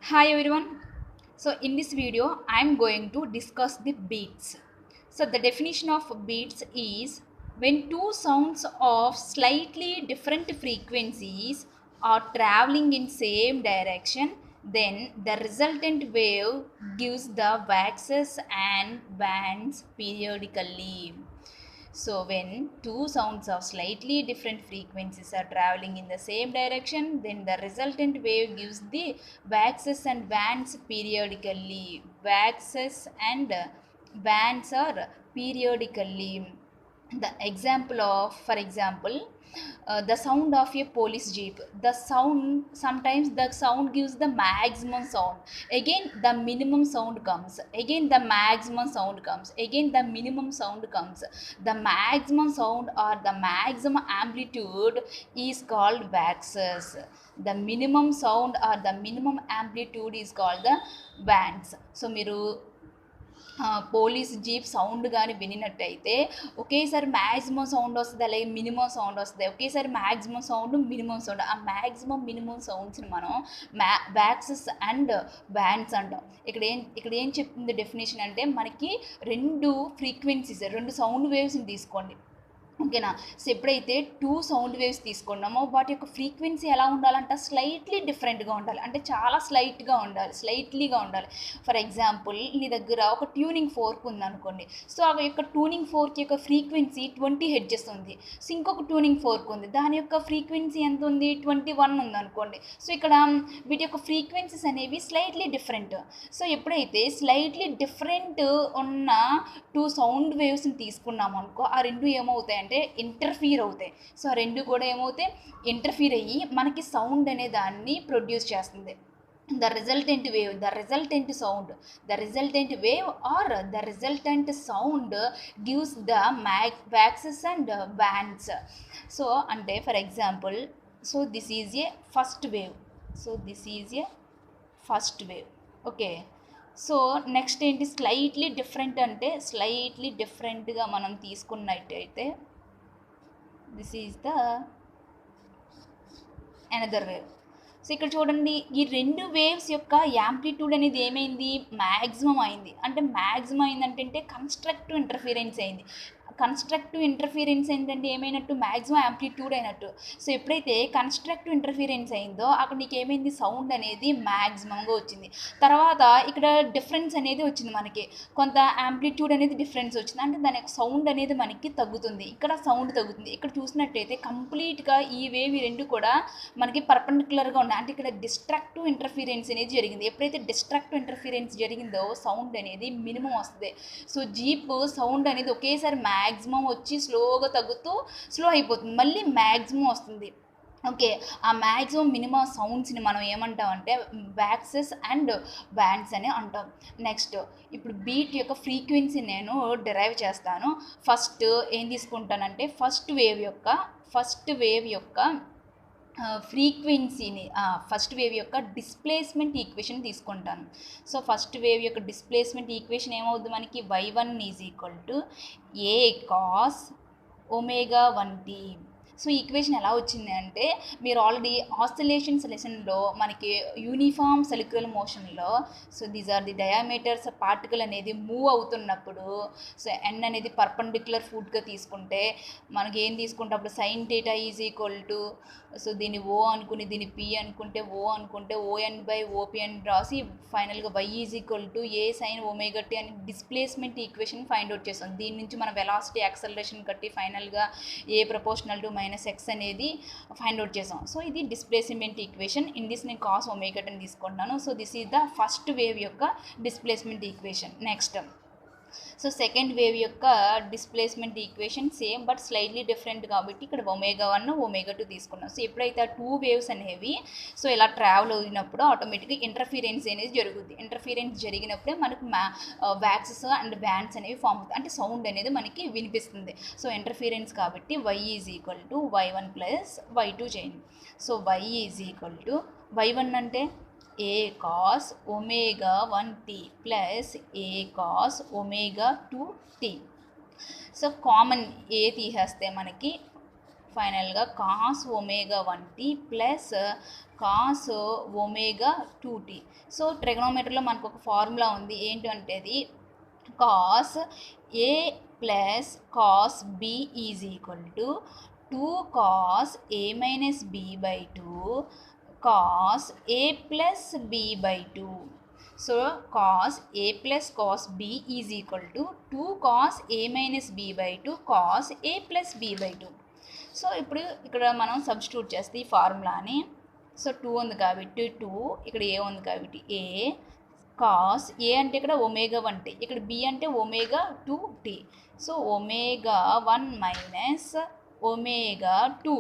Hi everyone. So in this video I am going to discuss the beats. So the definition of beats is when two sounds of slightly different frequencies are traveling in same direction, then the resultant wave gives the waxes and bands periodically. So when two sounds of slightly different frequencies are traveling in the same direction, then the resultant wave gives the waxes and bands periodically. Waxes and bands are periodically. The example of, for example, the sound of a police jeep. The sound, sometimes the sound gives the maximum sound, again the minimum sound comes, again the maximum sound comes, again the minimum sound comes. The maximum sound or the maximum amplitude is called waxes. The minimum sound or the minimum amplitude is called the bands. So మీరు police jeep sound కానీ వినినట్టయితే ఒకేసారి maximum sound వస్తుంది, అలాగే minimum sound వస్తుంది. ఒకేసారి maximum sound, minimum sound. ఆ maximum minimum సౌండ్స్ని మనం waxes and bands అంటాం. ఇక్కడ ఏం చెప్తుంది డెఫినేషన్ అంటే, మనకి రెండు ఫ్రీక్వెన్సీస్, రెండు సౌండ్ వేవ్స్ని తీసుకోండి, ఓకేనా. సో ఎప్పుడైతే టూ సౌండ్ వేవ్స్ తీసుకున్నామో వాటి యొక్క ఫ్రీక్వెన్సీ ఎలా ఉండాలంటే స్లైట్లీ డిఫరెంట్గా ఉండాలి, అంటే చాలా స్లైట్గా ఉండాలి, స్లైట్లీగా ఉండాలి. ఫర్ ఎగ్జాంపుల్, నీ దగ్గర ఒక ట్యూనింగ్ ఫోర్క్ ఉందనుకోండి. సో ఆ యొక్క ట్యూనింగ్ ఫోర్క్ యొక్క ఫ్రీక్వెన్సీ 20 హెడ్జెస్ ఉంది. సో ఇంకొక ట్యూనింగ్ ఫోర్క్ ఉంది, దాని యొక్క ఫ్రీక్వెన్సీ ఎంత ఉంది, 21 ఉందనుకోండి. సో ఇక్కడ వీటి యొక్క ఫ్రీక్వెన్సీస్ అనేవి స్లైట్లీ డిఫరెంట్. సో ఎప్పుడైతే స్లైట్లీ డిఫరెంట్ ఉన్న టూ సౌండ్ వేవ్స్ని తీసుకున్నాము అనుకో, ఆ రెండు ఏమవుతాయి అంటే ఇంటర్ఫీర్ అవుతాయి. సో ఆ రెండు కూడా ఏమవుతాయి, ఇంటర్ఫీర్ అయ్యి మనకి సౌండ్ అనే దాన్ని ప్రొడ్యూస్ చేస్తుంది. The resultant wave, the resultant sound, the resultant wave or the resultant sound gives the waxes and bands. So ante for example, so this is a first wave, so this is a first wave, okay. So next ఏంటి, slightly different అంటే slightly డిఫరెంట్గా మనం తీసుకున్నట్టయితే this is the another wave. So ఇక్కడ చూడండి, ఈ రెండు waves యొక్క యాంప్లిట్యూడ్ అనేది ఏమైంది, మ్యాక్సిమం అయింది. అంటే మ్యాక్సిమం అయిందంటే కన్స్ట్రక్టివ్ ఇంటర్ఫిరెన్స్ అయింది. కన్స్ట్రక్టివ్ ఇంటర్ఫిరెన్స్ ఏంటంటే ఏమైనట్టు, మ్యాక్సిమం యాంప్లిట్యూడ్ అయినట్టు. సో ఎప్పుడైతే కన్స్ట్రక్టివ్ ఇంటర్ఫిరెన్స్ అయిందో అక్కడ నీకు ఏమైంది, సౌండ్ అనేది మ్యాక్సిమంగా వచ్చింది. తర్వాత ఇక్కడ డిఫరెన్స్ అనేది వచ్చింది, మనకి కొంత యాంప్లిట్యూడ్ అనేది డిఫరెన్స్ వచ్చింది, అంటే దాని యొక్క సౌండ్ అనేది మనకి తగ్గుతుంది. ఇక్కడ సౌండ్ తగ్గుతుంది. ఇక్కడ చూసినట్టయితే కంప్లీట్గా ఈ వేవ్ రెండు కూడా మనకి పర్పెండిక్యులర్గా ఉన్నాయి, అంటే ఇక్కడ డిస్ట్రక్టివ్ ఇంటర్ఫిరెన్స్ అనేది జరిగింది. ఎప్పుడైతే డిస్ట్రక్టివ్ ఇంటర్ఫిరెన్స్ జరిగిందో సౌండ్ అనేది మినిమం వస్తుంది. సో జీప్ సౌండ్ అనేది ఒకేసారి మ్యాక్సిమం వచ్చి స్లోగా తగ్గుతూ స్లో అయిపోతుంది, మళ్ళీ మ్యాక్సిమం వస్తుంది, ఓకే. ఆ మ్యాక్సిమం మినిమం సౌండ్స్ని మనం ఏమంటామంటే వ్యాక్సెస్ అండ్ బ్యాండ్స్ అని అంటాం. నెక్స్ట్ ఇప్పుడు బీట్ యొక్క ఫ్రీక్వెన్సీ నేను డిరైవ్ చేస్తాను. ఫస్ట్ ఏం తీసుకుంటానంటే ఫస్ట్ వేవ్ యొక్క ఫ్రీక్వెన్సీని, ఫస్ట్ వేవ్ యొక్క డిస్ప్లేస్మెంట్ ఈక్వేషన్ తీసుకుంటాను. సో ఫస్ట్ వేవ్ యొక్క డిస్ప్లేస్మెంట్ ఈక్వేషన్ ఏమవుతుంది మనకి, y1 = a cos ω1t. So equation ఎలా వచ్చింది అంటే, మీరు ఆల్రెడీ ఆసిలేషన్స్ లెసన్లో మనకి యూనిఫామ్ సర్క్యులర్ మోషన్లో, so these are the diameters particle అనేది మూవ్ అవుతున్నప్పుడు, సో n అనేది పర్పెండిక్యులర్ ఫుడ్గా తీసుకుంటే మనకి ఏం తీసుకుంటే అప్పుడు సైన్ థీటా = సో దీన్ని ఓ అనుకుని దీన్ని పి అనుకుంటే ON/OP అని రాసి ఫైనల్గా y = a sin ωt అని డిస్ప్లేస్మెంట్ ఈక్వేషన్ ఫైండ్ అవుట్ చేస్తాం. దీని నుంచి మనం వెలాసిటీ యాక్సలరేషన్ కట్టి ఫైనల్గా a ప్రపోర్షనల్ టు -x అనేది ఫైండ్ అవుట్ చేసాం. సో ఇది డిస్ప్లేస్మెంట్ ఈక్వేషన్. ఇన్ దిస్ నేను cos ωt అని తీసుకుంటాను. So this is the first wave యొక్క displacement equation. Next so second wave యొక్క displacement equation same but slightly different కాబట్టి ఇక్కడ ω1 ω2 తీసుకున్నాం. సో ఎప్పుడైతే ఆ టూ వేవ్స్ అనేవి సో ఇలా ట్రావెల్ అయినప్పుడు ఆటోమేటిక్గా ఇంటర్ఫిరెన్స్ అనేది జరుగుతుంది. ఇంటర్ఫిరెన్స్ జరిగినప్పుడే మనకు వ్యాక్సెస్ అండ్ బ్యాండ్స్ అనేవి ఫామ్ అవుతాయి, అంటే సౌండ్ అనేది మనకి వినిపిస్తుంది. సో ఇంటర్ఫిరెన్స్ కాబట్టి y = y1 + y2 చేయండి. సో y = y1 అంటే a cos ω1t plus a cos ω2t. So common A తీసేస్తే మనకి ఫైనల్గా cos omega 1t plus cos omega 2t. So ట్రిగనోమెట్రీలో మనకు ఒక ఫార్ములా ఉంది, ఏంటంటే అది cos A plus cos B is equal to 2 cos A minus B by 2 cos A plus B by 2. So cos a plus cos b is equal to 2 cos a minus b by 2 cos a plus b by 2. So ఇప్పుడు ఇక్కడ మనం substitute చేస్తే ఈ ఫార్ములాని, so 2 ఉంది కాబట్టి 2, ఇక్కడ ఏ ఉంది కాబట్టి ఏ, కాస్ ఏ అంటే ఇక్కడ ఒమేగా 1t, ఇక్కడ b అంటే omega 2t. So omega 1 minus omega 2,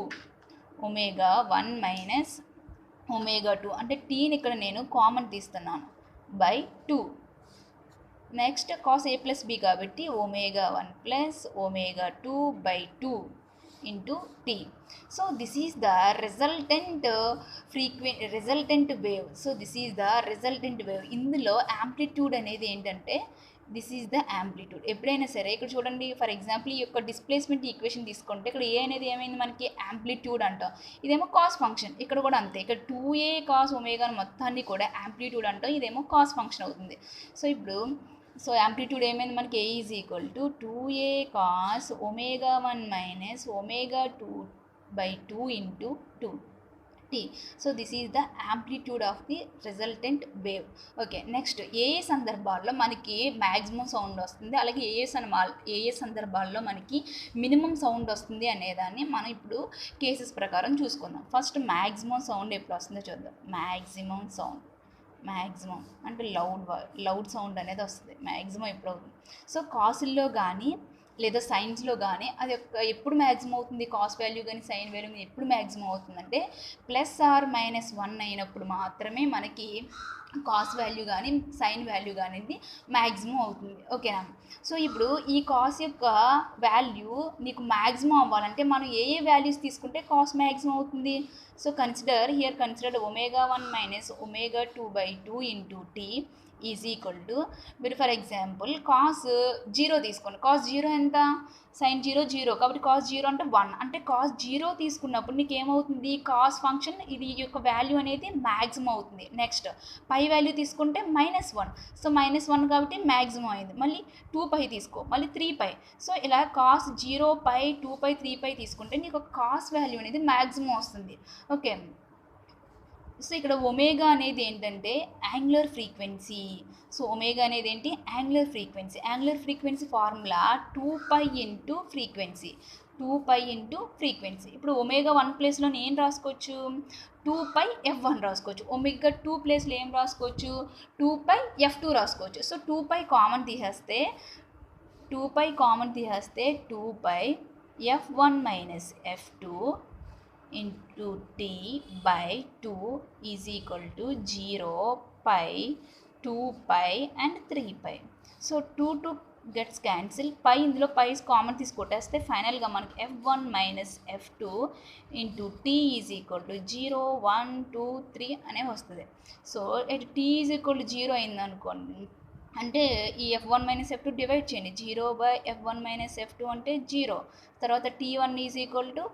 omega 1 minus omega 2 అంటే టీని ఇక్కడ నేను కామన్ తీస్తున్నాను by 2. Next cos A plus B కాబట్టి omega 1 plus omega 2 by 2 into t. So this is the resultant wave. So this is the resultant wave. ఇందులో amplitude అనేది ఏంటంటే this is the amplitude. ఎప్పుడైనా సరే ఇక్కడ చూడండి, ఫర్ ఎగ్జాంపుల్ ఈ యొక్క డిస్ప్లేస్మెంట్ ఈక్వేషన్ తీసుకుంటే ఇక్కడ ఏ అనేది ఏమైంది మనకి యాంప్లిట్యూడ్ అంటాం, ఇదేమో కాస్ ఫంక్షన్. ఇక్కడ కూడా అంతే, ఇక్కడ 2a కాస్ ఒమేగా మొత్తాన్ని కూడా యాంప్లిట్యూడ్ అంటాం, ఇదేమో కాస్ ఫంక్షన్ అవుతుంది. సో ఇప్పుడు యాంప్లిట్యూడ్ ఏమైంది మనకి A is equal to 2a cos omega 1 minus omega 2 by 2 into 2t. So this is the amplitude of the resultant wave. Okay, next ఏ సందర్భాల్లో మనకి మ్యాక్సిమం సౌండ్ వస్తుంది, అలాగే ఏ సందర్భాల్లో మనకి మినిమం సౌండ్ వస్తుంది అనేదాన్ని మనం ఇప్పుడు కేసెస్ ప్రకారం చూసుకుందాం. ఫస్ట్ మ్యాక్సిమం సౌండ్ ఎప్పుడు వస్తుందో చూద్దాం. మ్యాక్సిమం అంటే లౌడ్ సౌండ్ అనేది వస్తుంది. మ్యాక్సిమం ఎప్పుడు అవుతుంది? సో కాసుల్లో కానీ లేదా సైన్స్లో కానీ అది ఎప్పుడు మ్యాక్సిమం అవుతుంది, కాస్ వాల్యూ కానీ సైన్ వాల్యూ కానీ ఎప్పుడు మ్యాక్సిమం అవుతుందంటే +or-1 అయినప్పుడు మాత్రమే మనకి కాస్ వాల్యూ కానీ సైన్ వాల్యూ కానీ మ్యాక్సిమం అవుతుంది. ఓకేనా? సో ఇప్పుడు ఈ కాస్ యొక్క వాల్యూ నీకు మ్యాక్సిమం అవ్వాలంటే మనం ఏ వాల్యూస్ తీసుకుంటే కాస్ మ్యాక్సిమం అవుతుంది? So consider omega 1 minus omega 2 by 2 into t is equal to, మీరు ఫర్ ఎగ్జాంపుల్ కాస్ 0 తీసుకోండి. కాస్ 0 ఎంత? సైన్ 0 కాబట్టి కాస్ 0 అంటే 1. అంటే కాస్ 0 తీసుకున్నప్పుడు నీకు ఏమవుతుంది? కాస్ ఫంక్షన్ ఇది యొక్క వాల్యూ అనేది మ్యాక్సిమం అవుతుంది. నెక్స్ట్ పై వాల్యూ తీసుకుంటే -1. సో -1 కాబట్టి మ్యాక్సిమం అయింది. మళ్ళీ 2π తీసుకో, మళ్ళీ 3π. సో ఇలా కాస్ 0π 2π 3π తీసుకుంటే నీకు ఒక కాస్ వాల్యూ అనేది మ్యాక్సిమం వస్తుంది. ఓకే, సో ఇక్కడ ఒమేగా అనేది ఏంటంటే యాంగులర్ ఫ్రీక్వెన్సీ. సో ఒమేగా అనేది ఏంటి? Angular frequency formula 2π into frequency. ఇప్పుడు ఒమేగా 1 ప్లేస్లో ఏం రాసుకోవచ్చు? 2πf1 రాసుకోవచ్చు. ఒమేగా 2 ప్లేస్లో ఏం రాసుకోవచ్చు? 2πf2 రాసుకోవచ్చు. సో 2π కామన్ తీసేస్తే 2πf1 minus f2 into t by 2 is equal to 0π 2π and 3π. So 2 gets cancel, పై ఇందులో పై కామన్ తీసుకొట్టేస్తే ఫైనల్గా మనకి f1 minus f2 into t is equal to 0 1 2 3 అనే వస్తుంది. సో ఇటు t ఈజ్ ఈక్వల్ టు 0 అయిందనుకోండి, అంటే ఈ f1 మైనస్ f2 డివైడ్ చేయండి. 0/f1 మైనస్ f2 అంటే 0. తర్వాత t1 is equal to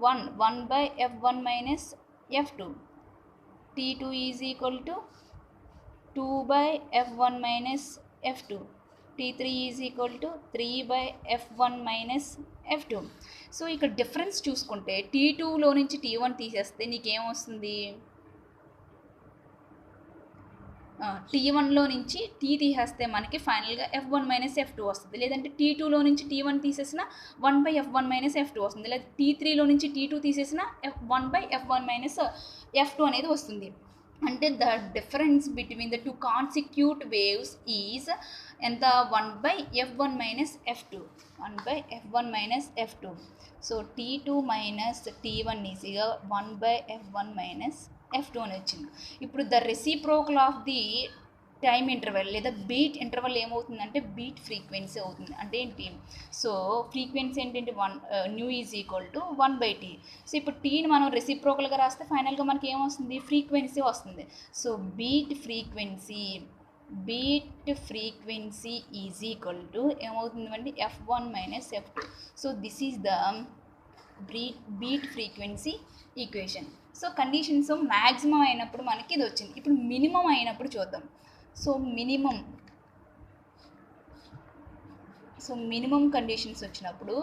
1/f1 minus f2. t2 is equal to 2/f1 minus f2. t3 is equal to 3/f1 minus f2. So ఇక్కడ difference చూసుకుంటే t2లో నుంచి t1 తీసేస్తే నీకేం వస్తుంది? t1లో నుంచి t తీసేస్తే మనకి ఫైనల్గా f1 మైనస్ f2 వస్తుంది. లేదంటే t2లో నుంచి t1 తీసేసిన 1/f1 మైనస్ f2 వస్తుంది. లేదా t3లో నుంచి t2 తీసేసిన 1/f1 మైనస్ f2 అనేది వస్తుంది. అంటే the difference between the 2 consecutive waves is ఎంత? 1/f1 minus f2. So t2 minus t1 ఈజీగా 1/f1 మైనస్ f2 అని వచ్చింది. ఇప్పుడు the reciprocal of the time interval లేదా బీట్ ఇంటర్వెల్ ఏమవుతుందంటే బీట్ ఫ్రీక్వెన్సీ అవుతుంది. అంటే ఏంటి? సో ఫ్రీక్వెన్సీ ఏంటంటే new is equal to 1/t. So ఇప్పుడు టీని మనం రెసిప్రోకల్గా రాస్తే ఫైనల్గా మనకి ఏమొస్తుంది? ఫ్రీక్వెన్సీ వస్తుంది. So beat frequency is equal to ఏమవుతుంది అంటే f1 minus f2. So this is the beat frequency equation. So conditions maximum అయినప్పుడు మనకి ఇది వచ్చింది. ఇప్పుడు మినిమం అయినప్పుడు చూద్దాం. సో మినిమం కండిషన్స్ వచ్చినప్పుడు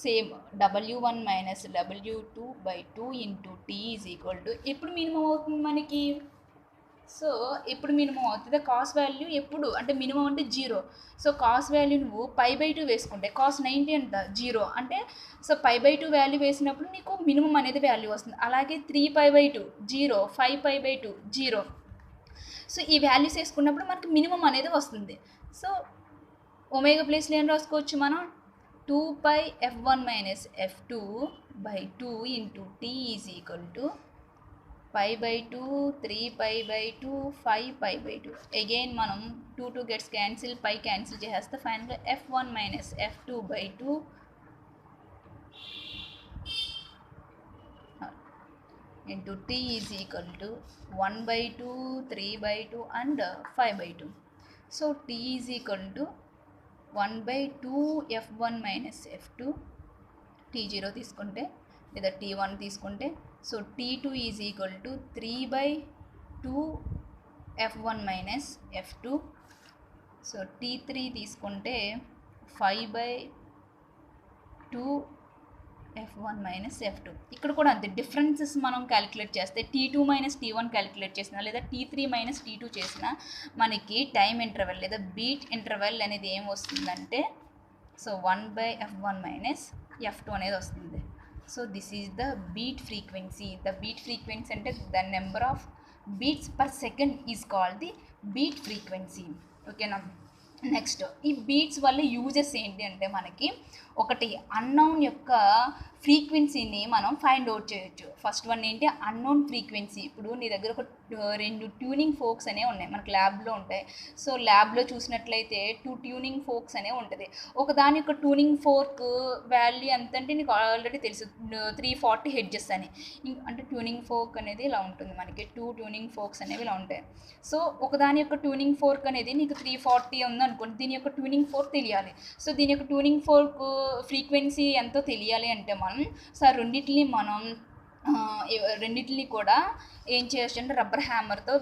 same W1 minus W2/2 into T is equal to ఎప్పుడు మినిమం అవుతుంది మనకి. సో ఎప్పుడు మినిమం అవుతుంది కాస్ వాల్యూ ఎప్పుడు అంటే మినిమం అంటే 0. సో కాస్ వాల్యూ నువ్వు π/2 వేసుకుంటే cos 90 ఎంత 0 అంటే సో π/2 వాల్యూ వేసినప్పుడు నీకు మినిమం అనేది వాల్యూ వస్తుంది. అలాగే 3π/2 0, 5π/2 0. సో ఈ వాల్యూస్ వేసుకున్నప్పుడు మనకి మినిమం అనేది వస్తుంది. సో ఒమేగా ప్లేస్లో ఏం రాసుకోవచ్చు మనం 2πf1 minus f2/2 into T is equal to π/2, 3π/2, 5π/2. Again మనం 2 గెట్స్ క్యాన్సిల్, పై క్యాన్సిల్ చేస్తే ఫైనల్గా f1 minus f2/2 into T is equal to 1/2, 3/2 and 5/2. So T is equal to 1/2 f1 minus f2 T0 తీసుకుంటే లేదా T1 తీసుకుంటే so T2 is equal to 3/2 f1 minus f2. So T3 తీసుకుంటే 5/2 f1 minus f2. ఇక్కడ కూడా అంతే differences మనం calculate చేస్తే T2 minus T1 calculate చేసినా లేదా T3 మైనస్ T2 చేసినా మనకి టైం ఇంటర్వెల్ లేదా బీట్ ఇంటర్వెల్ అనేది ఏం వస్తుందంటే సో 1/f1 మైనస్ f2 అనేది వస్తుంది. So this is the beat frequency. The beat frequency అంటే the number of beats per second is called the beat frequency. ఓకేనా. నెక్స్ట్ ఈ బీట్స్ వల్ల యూజెస్ ఏంటి అంటే మనకి ఒకటి అన్నోన్ యొక్క ఫ్రీక్వెన్సీని మనం ఫైండ్ అవుట్ చేయొచ్చు. ఫస్ట్ వన్ ఏంటి అన్నోన్ ఫ్రీక్వెన్సీ. ఇప్పుడు నీ దగ్గర ఒక 2 ట్యూనింగ్ ఫోక్స్ అనేవి ఉన్నాయి మనకి ల్యాబ్లో ఉంటాయి. సో ల్యాబ్లో చూసినట్లయితే 2 ట్యూనింగ్ ఫోక్స్ అనేవి ఉంటుంది. ఒకదాని యొక్క ట్యూనింగ్ ఫోర్క్ వాల్యూ ఎంత అంటే నీకు ఆల్రెడీ తెలుసు 340 హెడ్జెస్ అని. అంటే ట్యూనింగ్ ఫోర్క్ అనేది ఇలా ఉంటుంది మనకి 2 ట్యూనింగ్ ఫోర్క్స్ అనేవి ఇలా ఉంటాయి. సో ఒకదాని యొక్క ట్యూనింగ్ ఫోర్క్ అనేది నీకు 340 ఉంది అనుకోండి. దీని యొక్క ట్యూనింగ్ ఫోర్క్ తెలియాలి. సో దీని యొక్క ట్యూనింగ్ ఫోర్క్ ఫ్రీక్వెన్సీ ఎంతో తెలియాలి అంటే మనం సో రెండింటిని కూడా ఏం చేయొచ్చు అంటే రబ్బర్ హ్యామర్తో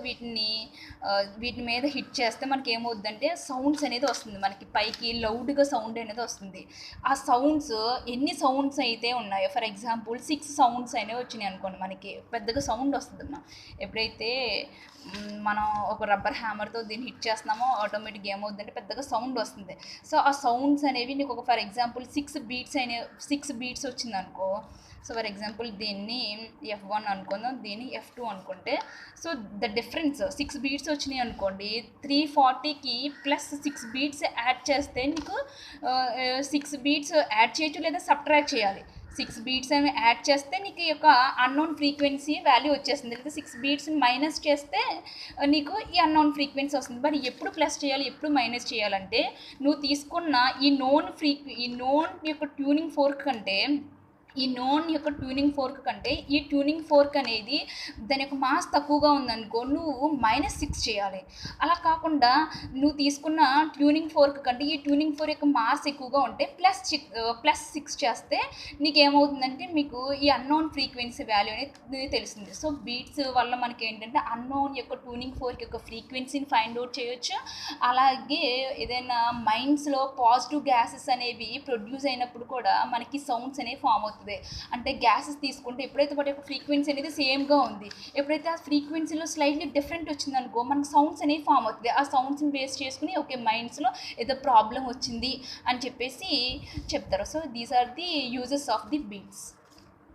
వీటి మీద హిట్ చేస్తే మనకి ఏమవుద్దంటే సౌండ్స్ అనేది వస్తుంది. మనకి పైకి లౌడ్గా సౌండ్ అనేది వస్తుంది. ఆ సౌండ్స్ ఎన్ని సౌండ్స్ అయితే ఉన్నాయో ఫర్ ఎగ్జాంపుల్ 6 సౌండ్స్ అనేవి వచ్చినాయి అనుకోండి మనకి పెద్దగా సౌండ్ వస్తుంది. ఎప్పుడైతే మనం ఒక రబ్బర్ హ్యామర్తో దీన్ని హిట్ చేస్తున్నామో ఆటోమేటిక్గా ఏమవుతుందంటే పెద్దగా సౌండ్ వస్తుంది. సో ఆ సౌండ్స్ అనేవి నీకు ఒక ఫర్ ఎగ్జాంపుల్ 6 బీట్స్ వచ్చింది అనుకో. సో ఫర్ ఎగ్జాంపుల్ దీన్ని f1 అనుకుందాం, దీన్ని f2 అనుకుంటే సో ద డిఫరెన్స్ 6 బీట్స్ వచ్చినాయి అనుకోండి. 340కి ప్లస్ 6 బీట్స్ యాడ్ చేస్తే నీకు 6 బీట్స్ యాడ్ చేయొచ్చు లేదా సబ్ట్రాక్ట్ చేయాలి. 6 బీట్స్ అని యాడ్ చేస్తే నీకు యొక్క అన్నోన్ ఫ్రీక్వెన్సీ వాల్యూ వచ్చేస్తుంది. లేదా 6 బీట్స్ మైనస్ చేస్తే నీకు ఈ అన్నోన్ ఫ్రీక్వెన్సీ వస్తుంది. బట్ ఎప్పుడు ప్లస్ చేయాలి ఎప్పుడు మైనస్ చేయాలంటే నువ్వు తీసుకున్న ఈ నోన్ యొక్క ట్యూనింగ్ ఫోర్క్ కంటే ఈ ట్యూనింగ్ ఫోర్క్ అనేది దాని యొక్క మాస్ తక్కువగా ఉందనుకో నువ్వు -6 చేయాలి. అలా కాకుండా నువ్వు తీసుకున్న ట్యూనింగ్ ఫోర్క్ కంటే ఈ ట్యూనింగ్ ఫోర్క్ యొక్క మాస్ ఎక్కువగా ఉంటే +6 చేస్తే నీకు ఏమవుతుందంటే మీకు ఈ అన్నోన్ ఫ్రీక్వెన్సీ వాల్యూ అనేది తెలుస్తుంది. సో బీట్స్ వల్ల మనకి ఏంటంటే అన్నోన్ యొక్క ట్యూనింగ్ ఫోర్క్ యొక్క ఫ్రీక్వెన్సీని ఫైండ్ అవుట్ చేయొచ్చు. అలాగే ఏదైనా మైండ్స్లో పాజిటివ్ గ్యాసెస్ అనేవి ప్రొడ్యూస్ అయినప్పుడు కూడా మనకి సౌండ్స్ అనేవి ఫామ్ అవుతుంది. అంటే గ్యాసెస్ తీసుకుంటే ఎప్పుడైతే వాటి యొక్క ఫ్రీక్వెన్సీ అనేది సేమ్గా ఉంది, ఎప్పుడైతే ఆ ఫ్రీక్వెన్సీలో స్లైట్లీ డిఫరెంట్ వచ్చిందనుకో మనకు సౌండ్స్ అనేవి ఫామ్ అవుతుంది. ఆ సౌండ్స్ని బేస్ చేసుకుని ఓకే మైండ్స్లో ఏదో ప్రాబ్లం వచ్చింది అని చెప్పేసి చెప్తారు. So these are the uses of the beats.